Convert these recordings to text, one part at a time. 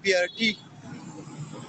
BRT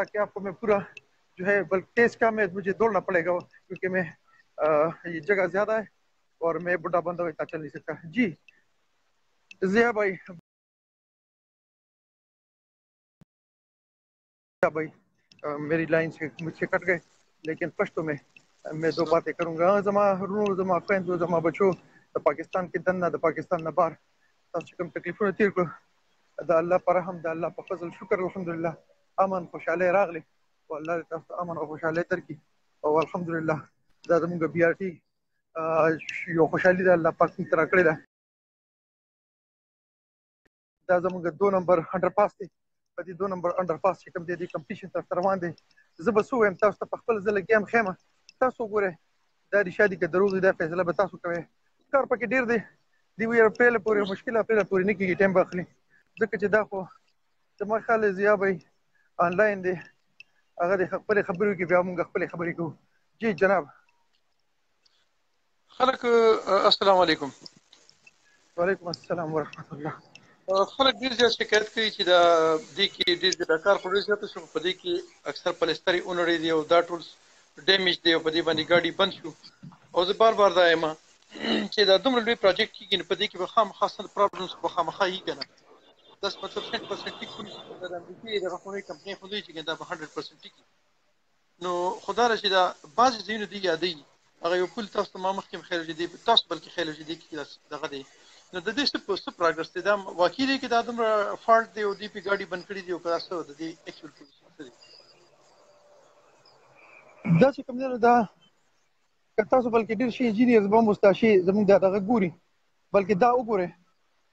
تاکہ آپ کو میں پورا جو ہے بلکہ تیز کا میں مجھے دوڑنا پڑے گا کیونکہ میں یہ جگہ زیادہ ہے اور میں بڑھا بندہ اتنا چل نہیں سکتا. جی ضیاء بھائی میری لائن سے مجھ سے کٹ گئے لیکن پشتو میں دو باتیں کروں گا. زما رونو زما خویندو زما بچو د پاکستان کې دننه د پاکستان نه بهر تاسو چې کوم تکلیفونه تیر کړو د الله په رحم د الله په فضل شکر الحمدلله امن خوشحالي راغلی او الله دې تاسو ته امن او خوشحالي درکړي او الحمدلله دا زموږ بي آر ټي یو خوشحالي ده الله پاک موږ ته راکړې ده. دا زموږ 2 نمبر انډر پاس دی په دې 2 نمبر انډر پاس چې کوم دی د کمپټیشن طرف روان دی. زه به څه وایم تاسو ته په خپل زه لګیا یم خیمه تاسو وګورئ دا رښتیا دي که دروغ دي دا فیصله به تاسو کوئ. کار پکې ډېر دی د یو اپریل پورې مشکل اپریل پورې نه کېږي ټایم به اخلي ځکه چې دا خو زما خیال دی ضیا بھائی آنلاین دی هغه د خپلې خبرې کوي بیا موږ خپلې خبرې کوو. جی جناب خلک السلام علیکم. وعلیکم السلام ورحمۃ الله. خلک ډېر زیات شکایت کوي چې دا دې کې ډېر د کار په ډېر زیات شو په دې کې اکثر پلستري اونړې دی او دا ټول ډیمیج دی او په دې باندې ګاډي بند شو او زه بار دا یم چې دا دومره لوی پروجیکټ کېږي نو په دې کې به خامخا څه پرابلمس به خامخا وي که نه. داس مطلب 100% ټیک کړي چې د امریکې دغه خونې کمپنۍ خو دوی چې دا به 100% ټیک نو خدا را چې دا بعضې ځایونه دي یادوي هغه یو پل تاسو ته ما مخکې خیال چې دی تاسو بلکې خیال چې دی کې دغه دی نو د دې څه پروګرس دی دا واقعي دی چې دا دومره فالټ دی او دوی پې ګاډي بند کړي دي او که دا څه د دې ایکچوال پوزیشن څه دی. دا چې کوم دی نو دا که تاسو بلکې ډېر شي انجینیرز به هم اوس دا شي زموږ دا دغه ګوري بلکې دا وګورئ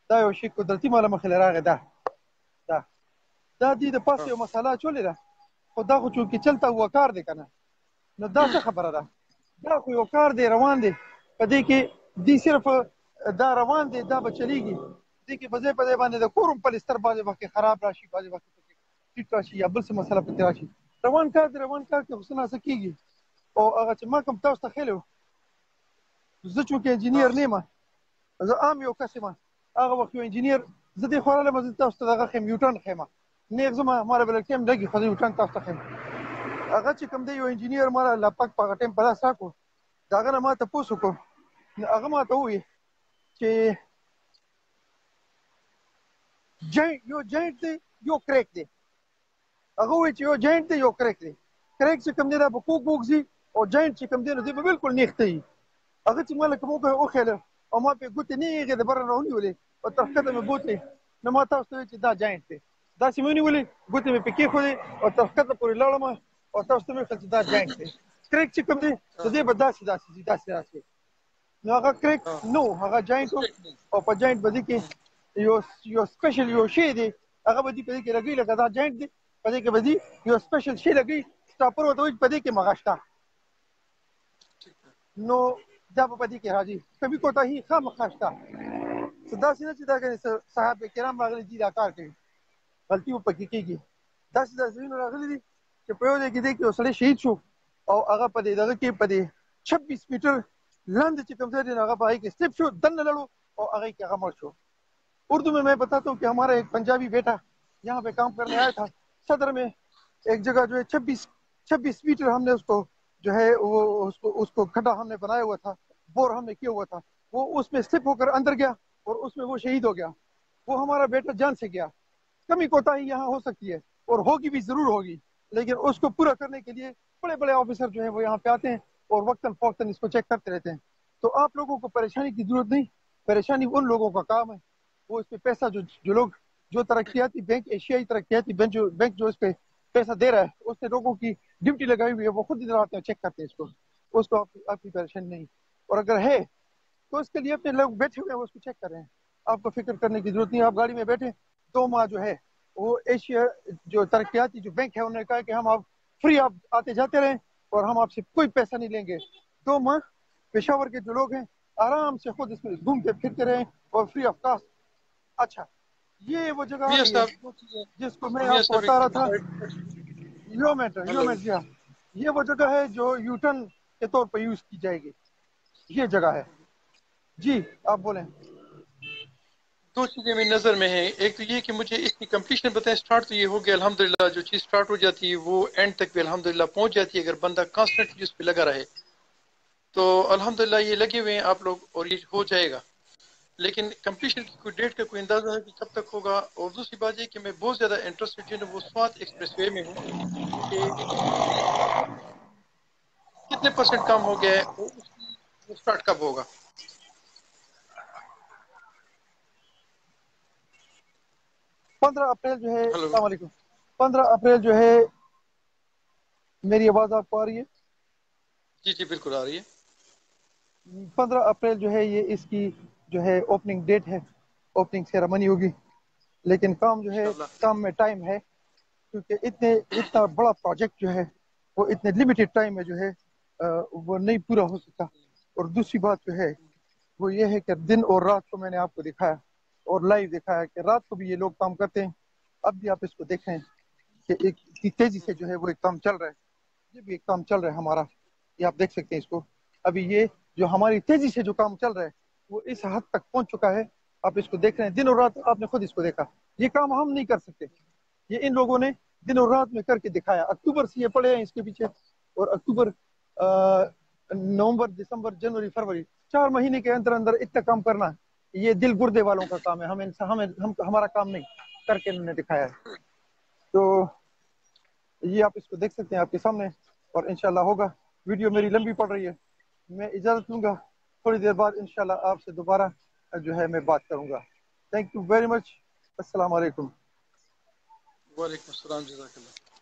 دا یو شي قدرتي ماله مخې له راغی دا دې د پاسه یو مساله اچولې ده خو دا خو چونکې چلته هوا کار دی که نه نو دا څه خبره ده دا خو یو کار دی روان دی په دې کې دې صرف دا روان دی دا به چلیږي دې کې په ځای په ځای باندې د کور هم پلستر بعضې وخت کې خراب راشي بعضې وخت کې ټیټ راشي یا بل څه مسله پکې راشي روان کار دی روان کار کې خو څه ناڅه کېږي او هغه چې ما کوم تاسو ته ښیلی و زه چونکې انجینیر نه یم زه عام یو کس یم هغه وخت یو انجینیر زه دې خوا راغلم زه تاسو ته دغه ښیم یوټرن ښیم نیغ ځم ما رابله ټایم لګي خو زه یوټرن تاسو ته ښیم هغه چې کوم دی یو انجینیر ما الله پاک په هغه ټایم په لاس راکړو د هغه نه ما تپوس وکړو نو هغه ما ته ووایي چې یو جاینټ دی یو کریک دی هغه ووایي چې یو جاینټ دی یو کریک دی کریک چې کوم دی دا به کوږ ووږ ځي او جاینټ چې کوم دی نو دی به بالکل نیغ ته وي هغه چې ما لکه وښیله او ما پې ګوتې نیغې د بره نه ونیولې او تر ښکته مې بوتلې نو ما تاسو ته وویل چې دا جاینټ دی داسې مې ونیولې ګوتې مې پې کېښودې او تر ښکته پورې لاړم او تاسو ته مې وښیل چې دا جاینټ دی کریک چې کوم دی د دې به داسې ځي داسې نو هغه کریک نو هغه جاینټ و او په جاینټ به دې کې یو سپیشل یو شی دی هغه به دې په دې کې لګوي لکه دا جاینټ دی په دې کې به دې یو سپیشل شی لګوي سټاپر ورته وایي په دې کې مغه شته نو دا به په دې کې راځي کبي کوتاهي خامخا شته داسې نه چې دا ګنې صحابه کرام راغلي دي دا کار کوي غلطي به پکې کېږي داسې ځایونه راغلي دي چې په یو ځای کې دی کې یو سړی شهید شو او هغه په دې دغه کې په دې 26 میټر لاندې چې کوم ځای دی نو هغه په هغې کې سلپ شو دننه لړو او هغې کې هغه مړ شو. اردو میں بتاتا ہوں کہ ہمارا ایک پنجابی بیٹا یہاں پہ کام کرنے آیا تھا صدر میں ایک جگہ جو ہے 26 میٹر ہم نے اس کو جو ہے وہ اس کو کھڈا ہم نے بنایا ہوا تھا بور ہم نے کیا ہوا تھا وہ اس میں سلپ ہو کر اندر گیا اور اس میں وہ شہید ہو گیا. وہ ہمارا بیٹا جان سے گیا. کمی کوتاہی یہاں ہو سکتی ہے اور ہوگی بھی ضرور ہوگی لیکن اس کو پورا کرنے کے لیے بڑے بڑے آفیسر جو ہیں وہ یہاں پہ آتے ہیں اور وقتاً فوقتاً اس کو چیک کرتے رہتے ہیں. تو آپ لوگوں کو پریشانی کی ضرورت نہیں پریشانی ان لوگوں کا کام ہے وہ اس پہ پیسہ جو لوگ جو ترقیاتی بینک ایشیائی ترقیاتی بینک جو اس پہ پیسہ دے رہا ہے اس نے لوگوں کی ڈیوٹی لگائی ہوئی ہے وہ خود ادھر آتے ہیں چیک کرتے ہیں اس کو آپ کی پریشانی نہیں اور اگر ہے تو اس کے لیے اپنے لوگ بیٹھے ہوئے ہیں وہ اس کو چیک کر رہے ہیں. آپ کو فکر کرنے کی ضرورت نہیں. آپ گاڑی میں بیٹھے 2 ماہ جو ہے وہ ایشیا جو ترقیاتی جو بینک ہے انہوں نے کہا کہ ہم آپ فری آپ آتے جاتے رہیں اور ہم آپ سے کوئی پیسہ نہیں لیں گے. 2 ماہ پشاور کے جو لوگ ہیں آرام سے خود اس میں گھومتے پھرتے رہیں اور فری آف کاسٹ. اچھا یہ وہ جگہ آ گئی ہے جس کو میں آپ کو بتا رہا تھا. یہ وہ جگہ ہے جو یوٹرن کے طور پر یوز کی جائے گی. یہ جگہ ہے. جی آپ بولیں. دو چیزیں میری نظر میں ہیں. ایک تو یہ کہ مجھے اس کی کمپلیشن بتائیں. اسٹارٹ تو یہ ہو گیا الحمدللہ, جو چیز اسٹارٹ ہو جاتی ہے وہ اینڈ تک بھی الحمدللہ پہنچ جاتی ہے اگر بندہ کانسٹنٹلی اس پہ لگا رہے. تو الحمدللہ یہ لگے ہوئے ہیں آپ لوگ اور یہ ہو جائے گا. لیکن کمپلیشن کی کوئی ڈیٹ کا کوئی اندازہ ہے کہ کب تک ہوگا؟ اور دوسری بات یہ کہ میں بہت زیادہ انٹرسٹڈ جو ہے وہ سوات ایکسپریس وے میں ہوں کہ کتنے پرسنٹ کام ہو گیا ہے اور اس کی وہ اسٹارٹ کب ہوگا؟ 15 اپریل جو ہے. ہلو. السلام علیکم. 15 اپریل جو ہے, میری آواز آپ کو آ رہی ہے؟ جی جی بالکل آ رہی ہے. 15 اپریل جو ہے یہ اس کی جو ہے اوپننگ ڈیٹ ہے, اوپننگ سیرمنی ہوگی. لیکن کام جو ہے, انشاءاللہ. کام میں ٹائم ہے, کیونکہ اتنا بڑا پروجیکٹ جو ہے وہ اتنے لمیٹڈ ٹائم میں جو ہے وہ نہیں پورا ہو سکتا. اور دوسری بات جو ہے وہ یہ ہے کہ دن اور رات کو میں نے آپ کو دکھایا اور لائیو دکھایا کہ رات کو بھی یہ لوگ کام کرتے ہیں. اب بھی آپ اس کو دیکھیں کہ ایک تیزی سے جو ہے وہ ایک کام چل رہا ہے. یہ بھی ایک کام چل رہا ہے ہمارا, یہ آپ دیکھ سکتے ہیں اس کو. ابھی یہ جو ہماری تیزی سے جو کام چل رہا ہے وہ اس حد تک پہنچ چکا ہے. آپ اس کو دیکھ رہے ہیں دن اور رات, آپ نے خود اس کو دیکھا. یہ کام ہم نہیں کر سکتے, یہ ان لوگوں نے دن اور رات میں کر کے دکھایا. اکتوبر سے یہ پڑے ہیں اس کے پیچھے, اور اکتوبر, نومبر, دسمبر, جنوری, فروری, 4 مہینے کے اندر اندر اتنا کام کرنا یہ دل گردے والوں کا کام ہے. ہمارا کام نہیں, کر کے انہوں نے دکھایا ہے. تو یہ آپ اس کو دیکھ سکتے ہیں آپ کے سامنے, اور انشاءاللہ ہوگا. ویڈیو میری لمبی پڑ رہی ہے, میں اجازت لوں گا. تھوڑی دیر بعد انشاءاللہ آپ سے دوبارہ جو ہے میں بات کروں گا. Thank you very much. السلام علیکم. وعلیکم السلام. جزاک اللہ.